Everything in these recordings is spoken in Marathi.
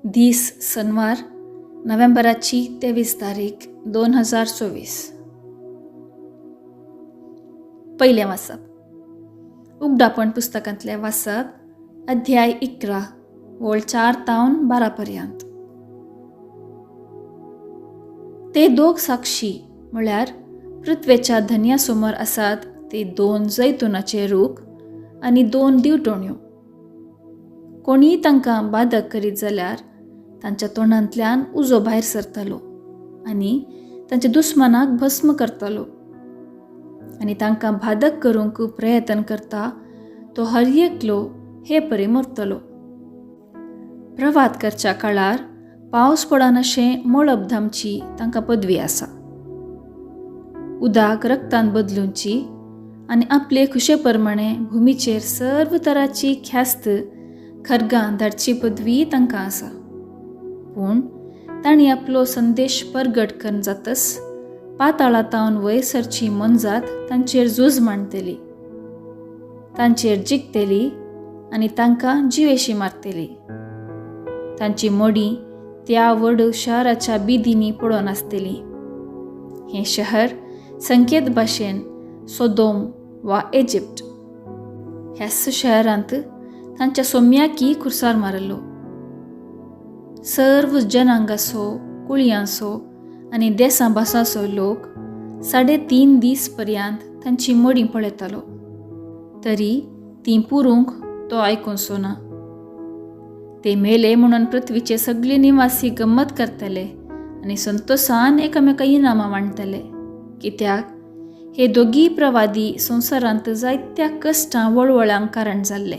दीस शनिवार नोव्हेंबराची 23 तारीख 2024. पहिले वाचप उगडापण पुस्तकांतले वाचप अध्याय 11 वळ 4 तावन 12 पर्यंत. ते दोग साक्षी म्हळ्यार पृथ्वेच्या धन्यासमोर आसात ते 2 जैतुनाचे रूख आनी 2 दिवटोण्यो. कोणीय तांकां बाधक करीत जाल्यार तांच्या तोंडांतल्यान उजो भायर सरतलो आनी तांच्या दुस्मनाक भस्म करतलो. आनी तांकां बाधक करूंक प्रयत्न करता तो हर एकलो हे परी मरतलो. प्रवाद करच्या काळार पावस पडनाशें मळब धामची तांकां पदवी आसा. उदाक रक्तान बदलूंची आनी आपले खुशे प्रमाणे भुमीचेर सर्व तराची ख्यास्त खरगां धाडची पदवी तांकां आसा. पूण तांणी आपलो संदेश परगट करन जातस पाताळांतावन वयर सरची मनजात तांचेर झूज मांडटली, तांचेर जिखतली आनी तांकां जिवेशी मारतली. तांची मडी त्या व्हड शहराच्या बिदींनी पडोन आसतली. हें शहर संकेत भाशेन सोदोम वा इजिप्त ह्याच शहरांत तांच्या सोम्याकी खुर्सार मारलो. सर्व जनांगासो, कुळयांसो आनी देसां भासांचो लोक 3.5 दीस पर्यंत तांची मडी पळयतालो, तरी ती पुरूंक तो आयकूंचो ना. ते मेले म्हणून पृथ्वीचे सगळे निवासी गंमत करतले आनी संतोषान एकामेकां इनामां वांटतले, कित्याक हे दोगी प्रवादी संवसारांत जायत्या कश्टां वळवळांक कारण जाल्ले.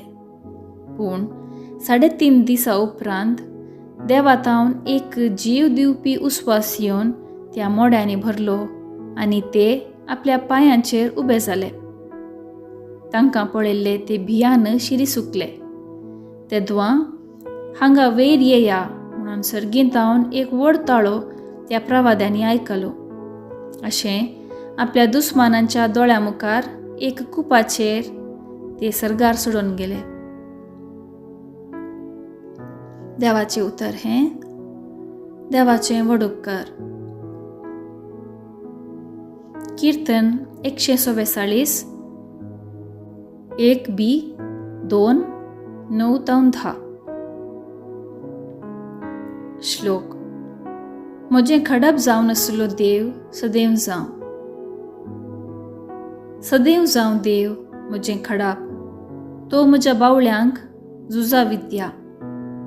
पूण 3.5 दिसां उपरांत देवातावन एक जीव दिवपी उस्वास येवन त्या मोड्यांनी भरलो आनी ते आपल्या पांयांचेर उबे जाले. तांकां पळयल्ले ते भियान शिरी सुकले. तेदवां हांगा वयर येया म्हणून सर्गींतावन एक व्हड ताळो त्या प्रवाद्यांनी आयकलो. अशें आपल्या दुस्मानांच्या दोळ्या मुखार एक कुपाचेर ते सर्गार सोडून गेले. देवाचे उतर हें देवाचे व्हड उपकार. कीर्तन 144 1b 2 9-10. श्लोक. म्हजें खडप जावन आसलो देव सदैव जावं. सदैव जावं देव म्हजें खडप. तो म्हज्या बावळ्यांक झुजा विद्या,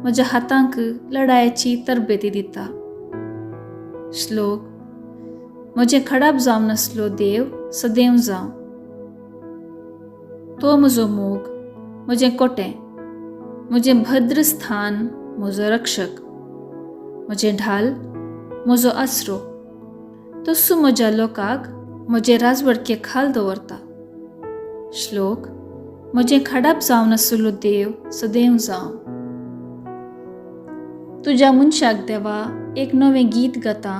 म्हज्या हातांक लढायेची तरबेती दिता. श्लोक. म्हजें खडप जावन आसलो देव सदैव जावं. तो म्हजो मोग, म्हजें कोटें, म्हजें भद्र स्थान, म्हजो रक्षक, म्हजें ढाल, म्हजो आसरो. तसो म्हज्या लोकाक म्हजे राजवडके खाल दवरता. श्लोक. म्हजें खडप जावन आसलो देव सदैव जावं. तुज्या मनशाक देवा एक नवें गीत गाता.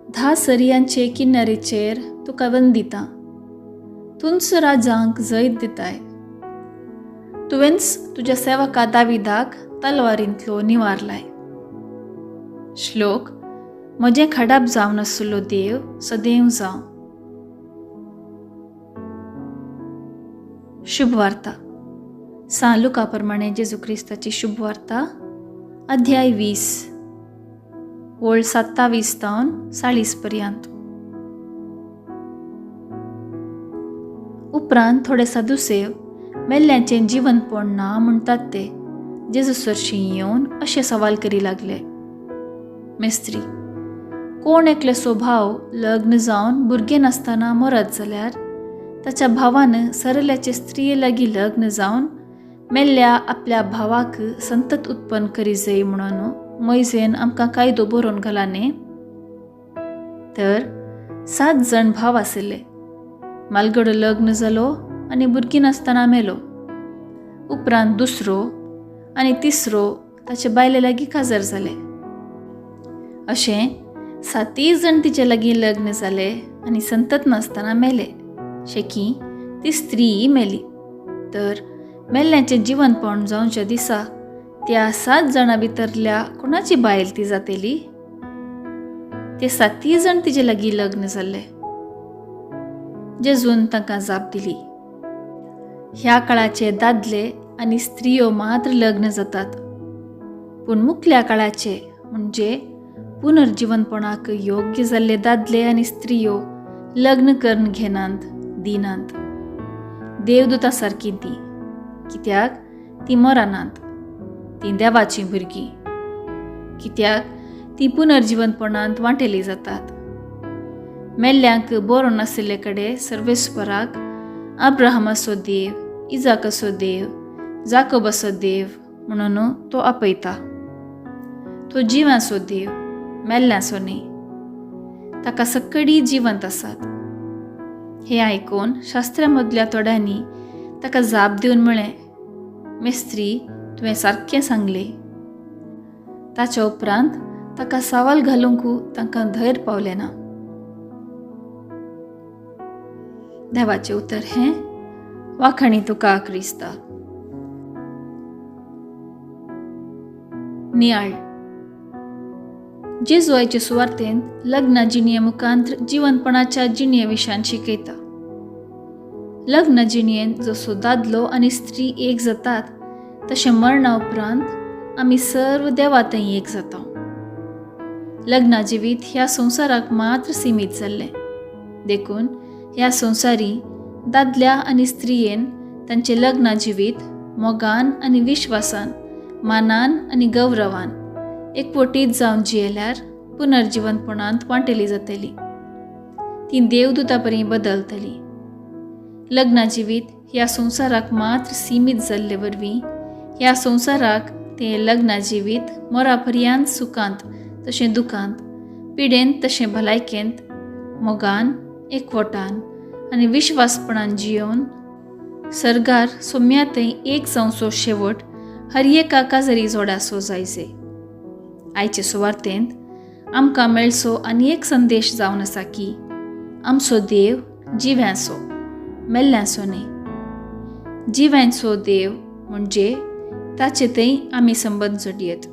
10 सरयांचे किन्नरेचेर तुका वंदिता. तुंच राजांक जैत दिताय. तुवेंच तुज्या सेवका दाविदाक तलवारींतलो निवारलाय. श्लोक. म्हजें खडप जावन आसलो देव सदैव जावं. शुभ वार्ता. सान लुका प्रमाणे जेजू क्रिस्ताची शुभ वार्ता अध्याय 20 वळ 27-40 पर्यंत. उपरांत थोडे साधुसेव मेल्ल्यांचें जिवंतपण ना म्हणटात ते जेजू सरशीं येवन अशे सवाल करी लागले. मेस्त्री, कोण एकलेसो भाव लग्न जावन भुरगें नासतना मरत जाल्यार ताच्या भावान सरल्याचे स्त्रिये लागीं लग्न जावन मेल्ल्या आपल्या भावाक संतत उत्पन्न करी जाय म्हणून मोयजेन आमकां कायदो बरोवन घाला न्ही. तर 7 जण भाव आशिल्ले. मालगडो लग्न जालो आनी भुरगीं नासतना मेलो. उपरांत दुसरो आनी तिसरो ताचे बायले लागीं काजार जाले. अशें 7 जण तिचे लागीं लग्न जाले आनी संतत नासतना मेले. शेकी ती स्त्री मेली. तर मेल्ल्यांचें जिवंतपण जावच्या दिसा त्या 7 जाणां भितरल्या कोणाची बायल ती जातेली? ते 7 जण तिचे लागीं लग्न जाल्ले. जेजून तांकां जाप दिली. ह्या काळाचे दादले आनी स्त्रियो मात्र लग्न जातात, पूण मुखल्या काळाचे म्हणजे पुनर्जीवनपणाक योग्य जाल्ले दादले आनी स्त्रियो लग्न करून घेनात दिनात. देवदूता सारकी ती, कित्याक ती मरनात. ती देवाची भुरगीं, कित्याक ती पुनर्जीवनपणांत वांटेली जातात. मेल्ल्यांक बरो नाशिल्ले कडेन सर्वेस्पराक अब्राहमाचो देव, इजाकाचो देव, जाकोबाचो देव म्हणून तो आपयता. तो जिवांचो देव, मेल्ल्यांचो न्ही. ताका सकडी जिवंत आसात. हे आयकून शास्त्रा मदल्या थोड्यांनी ताका जाप दिवन म्हळें, मेस्त्री, तुवें सारकें सांगलें. ताच्या उपरांत ताका सवाल घालूंकू तांकां धैर्य पावलें ना. देवाचें उतर हें, वाखाणी तुका क्रिस्ता. नियाळ. जेजू आयचे सुवार्तेंत लग्न जिणये मुखांत जिवंतपणाच्या जिणये विशयान शिकयता. लग्न जिणयेन जसो दादलो आनी स्त्री एक जातात, तशें मरणा उपरांत आमी सर्व देवा थंय एक जाता. लग्न जिवीत ह्या संवसाराक मात्र सीमीत जाल्लें. देखून ह्या संवसारी दादल्या आनी स्त्रियेन तांचें लग्न जिवीत मोगान आनी विश्वासान, मानान आनी गौरवान एकवटीत जावन जियेल्यार पुनर्जीवनपणांत वांटेली जातली. ती देवदूता परी बदलतली. लग्न जिवीत ह्या संवसाराक मात्र सीमीत जाल्ले वरवीं ह्या संवसाराक तें लग्न जिवीत मोरा पर्यंत सुखांत तशें दुखांत, पिडेंत तशें भलायकेंत, मोगान, एकवटान आनी विश्वासपणान जियोवन सर्गार सोम्या थंय एक जावचो शेवट हर एका काजरी जोडाचो जायचे. आयचे सुवार्तेंत आमकां मेळचो आनी एक संदेश जावन आसा की आमचो देव जिव्यांचो, मेल्ल्यांचो न्ही. जिव्यांचो देव म्हणजे ताचे थंय आमी संबंद जोडयेत.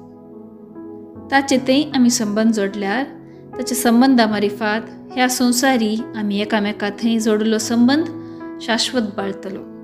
ताचे थंय आमी संबंद जोडल्यार ताच्या संबंदा मारिफात ह्या संवसारी आमी एकामेका थंय जोडलो संबंद शाश्वत बाळतलो.